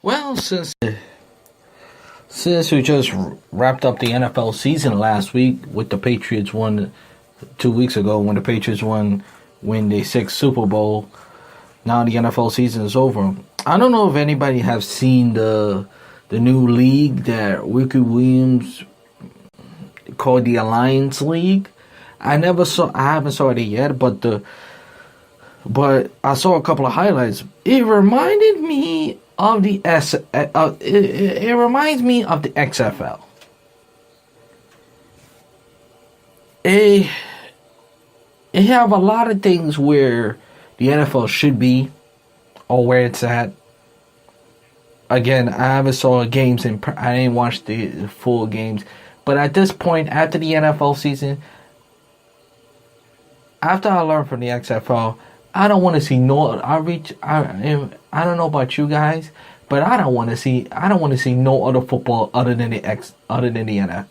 Well, since we just wrapped up the NFL season last week with the Patriots won 2 weeks ago when the Patriots win the sixth Super Bowl. Now the NFL season is over. I don't know if anybody have seen the new league that Ricky Williams called the Alliance League. I haven't saw it yet, but I saw a couple of highlights. It reminded me of the it reminds me of the XFL. It have a lot of things where the NFL should be or where it's at. Again, I haven't saw games and I didn't watch the full games, but at this point, after the NFL season, after I learned from the XFL, I don't want to see no outreach. I don't know about you guys, but I don't want to see no other football other than the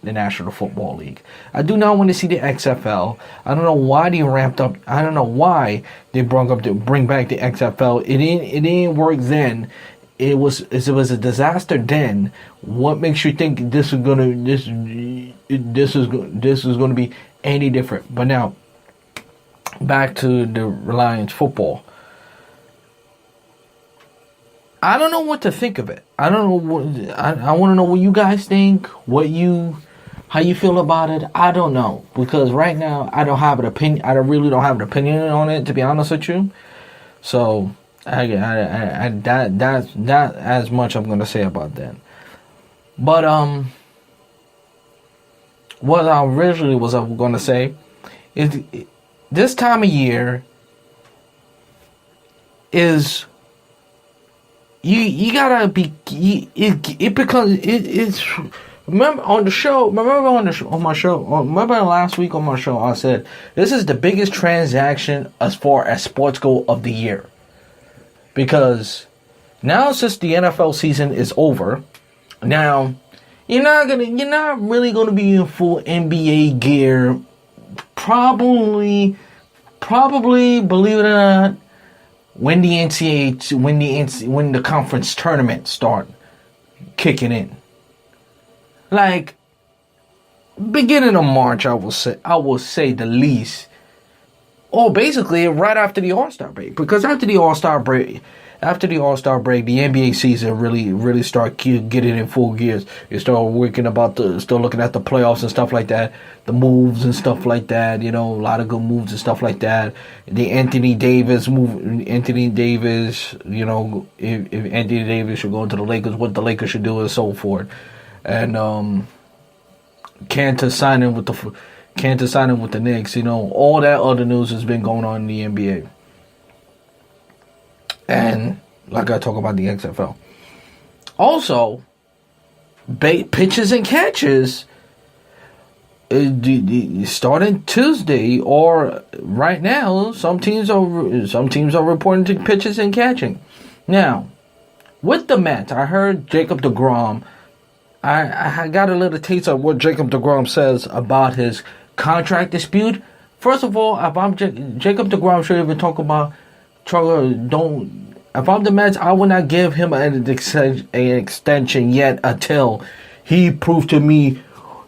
National Football League. I do not want to see the XFL. I don't know why they ramped up. I don't know why they bring back the XFL. It didn't work then. It was a disaster then. What makes you think this is gonna be any different? But now, back to the Reliance football. I don't know what to think of it. I don't know what I want to know what you guys think. How you feel about it. I don't know, because right now I don't have an opinion. I really don't have an opinion on it, to be honest with you. So that's as much I'm gonna say about that. But what I originally was gonna say is, this time of year is you gotta be it becomes it's remember last week on my show I said this is the biggest transaction as far as sports go of the year, because now since the NFL season is over, now you're not really gonna be in full NBA gear. Probably, believe it or not, when the conference tournament start kicking in, like beginning of March, I will say the least, or basically right after the All-Star break, because after the All-Star break, the NBA season really start getting in full gears. You start looking at the playoffs and stuff like that, the moves and stuff like that. A lot of good moves and stuff like that. The Anthony Davis move. If Anthony Davis should go to the Lakers, what the Lakers should do and so forth. And Kanter signing with the Knicks. All that other news has been going on in the NBA. And like I talk about the XFL. Also, pitches and catches starting Tuesday or right now. Some teams are reporting to pitches and catching. Now, with the Mets, I heard Jacob deGrom. I got a little taste of what Jacob deGrom says about his contract dispute. First of all, if I'm Jacob deGrom, should even talk about. If I'm the Mets, I would not give him an extension yet until he proved to me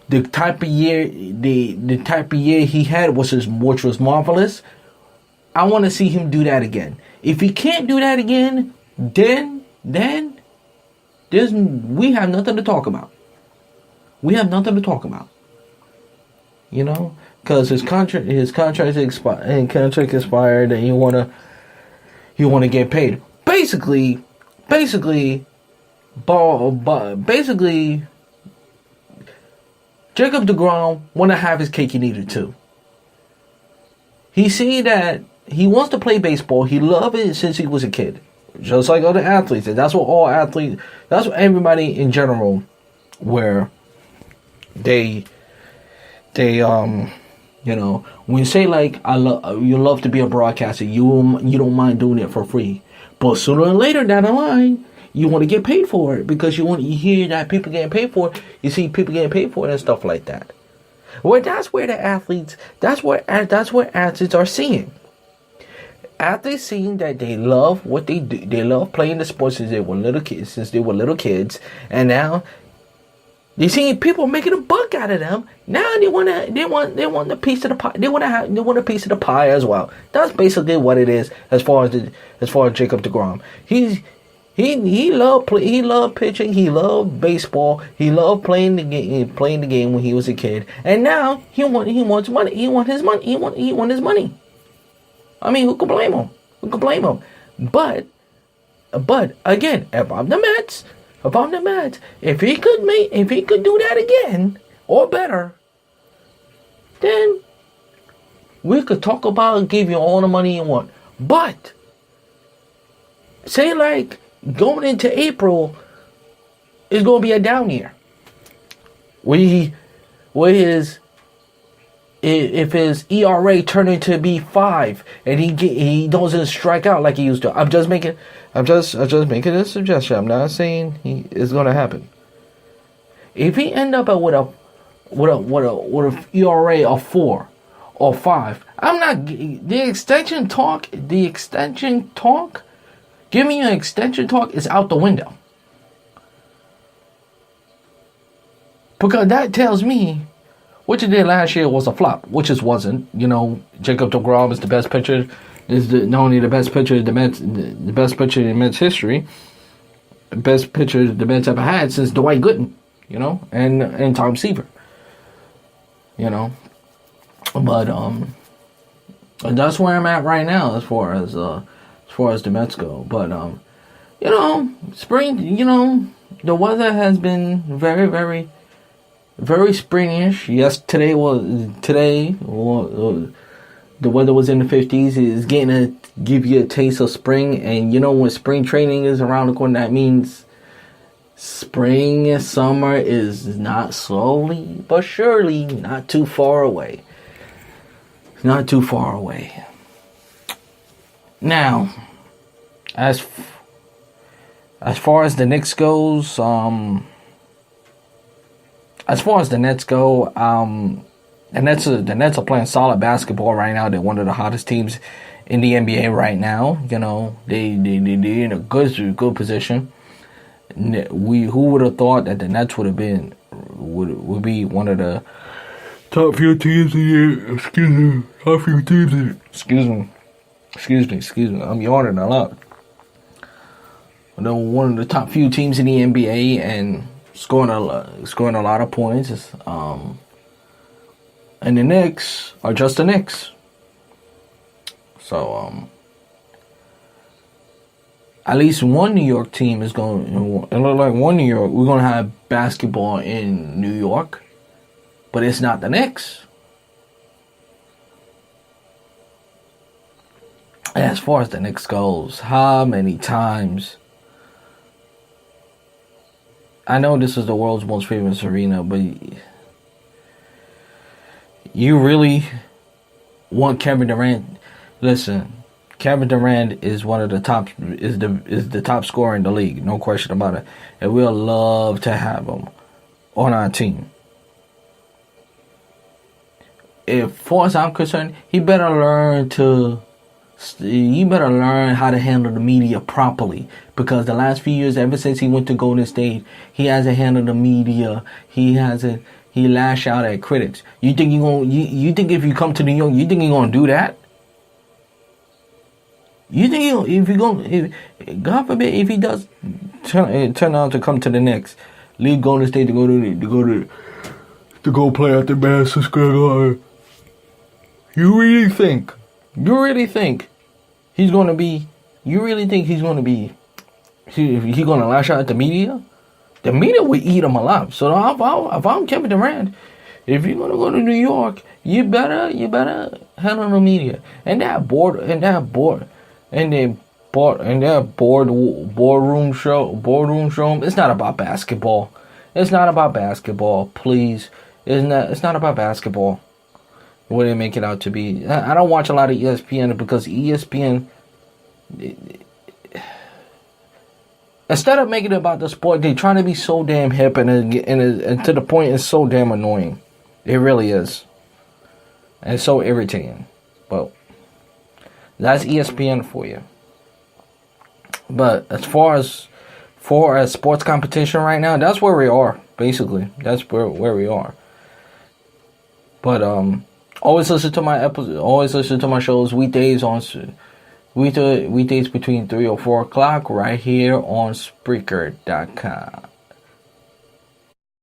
the type of year he had, which was marvelous. I want to see him do that again. If he can't do that again, then we have nothing to talk about. Because his contract expired, and you want to get paid. Basically, Jacob deGrom want to have his cake and eat it too. He see that he wants to play baseball. He loved it since he was a kid, just like other athletes. And that's what everybody in general, where they when you say like you love to be a broadcaster, you don't mind doing it for free. But sooner or later down the line, you want to get paid for it, because you hear that people getting paid for it. You see people getting paid for it and stuff like that. Well, that's what athletes are seeing. after seeing that they love what they do, they love playing the sports since they were little kids, and now they seeing people making a buck out of them. Now they want a piece of the pie. They want a piece of the pie as well. That's basically what it is as far as Jacob deGrom. He loved pitching. He loved baseball. He loved playing the game when he was a kid. And now he wants money. He want his money. He want his money. I mean, who could blame him? But again, if I'm the Mets, if he could do that again or better, then we could talk about give you all the money you want. But say like going into April is going to be a down year. If his ERA turned into be 5 and he doesn't strike out like he used to. I'm just making a suggestion. I'm not saying it's going to happen. If he end up with a ERA of 4 or 5, I'm not the extension talk. Giving you an extension talk is out the window. Because that tells me what you did last year was a flop, which it wasn't. Jacob deGrom is the best pitcher. Not only the best pitcher in the best pitcher in Mets history, the best pitcher the Mets ever had since Dwight Gooden, and Tom Seaver. But and that's where I'm at right now as far as the Mets go. But spring, the weather has been very, very, very springish. Yes, today the weather was in the 50s. It's getting to give you a taste of spring, and when spring training is around the corner, that means spring and summer is not slowly but surely not too far away. Not too far away. Now, as far as the Knicks goes, as far as the Nets go, the Nets are playing solid basketball right now. They're one of the hottest teams in the NBA right now. They're in a good position. Who would have thought that the Nets would be one of the top few teams in the Excuse me. I'm yawning a lot. They're one of the top few teams in the NBA and scoring a lot of points. And the Knicks are just the Knicks. So at least one New York team is going. It look like one New York. We're going to have basketball in New York, but it's not the Knicks. As far as the Knicks goes, how many times? I know this is the world's most famous arena, but you really want Kevin Durant? Listen, Kevin Durant is one of the top is the top scorer in the league, no question about it, and we'll love to have him on our team. As far as I'm concerned, he better learn how to handle the media properly, because the last few years, ever since he went to Golden State, he hasn't handled the media. He lash out at critics. You think you think if you come to New York, you think you're gonna do that? You think God forbid if he does turn out to come to the Knicks, leave Golden State to go play at the Madison Square Garden? You really think he's going to be? You really think he's going to be? He's going to lash out at the media? The media will eat him alive. So if I'm Kevin Durant, if you're going to go to New York, you better handle the media and that boardroom show. It's not about basketball. Please. It's not about basketball. What they make it out to be. I don't watch a lot of ESPN because ESPN, instead of making it about the sport, they trying to be so damn hip and to the point it's so damn annoying. It really is. And it's so irritating. But That's ESPN for you. But as far as sports competition right now, that's where we are. Basically, that's where we are. But always listen to my episodes. Always listen to my shows weekdays between 3 or 4 o'clock right here on Spreaker.com.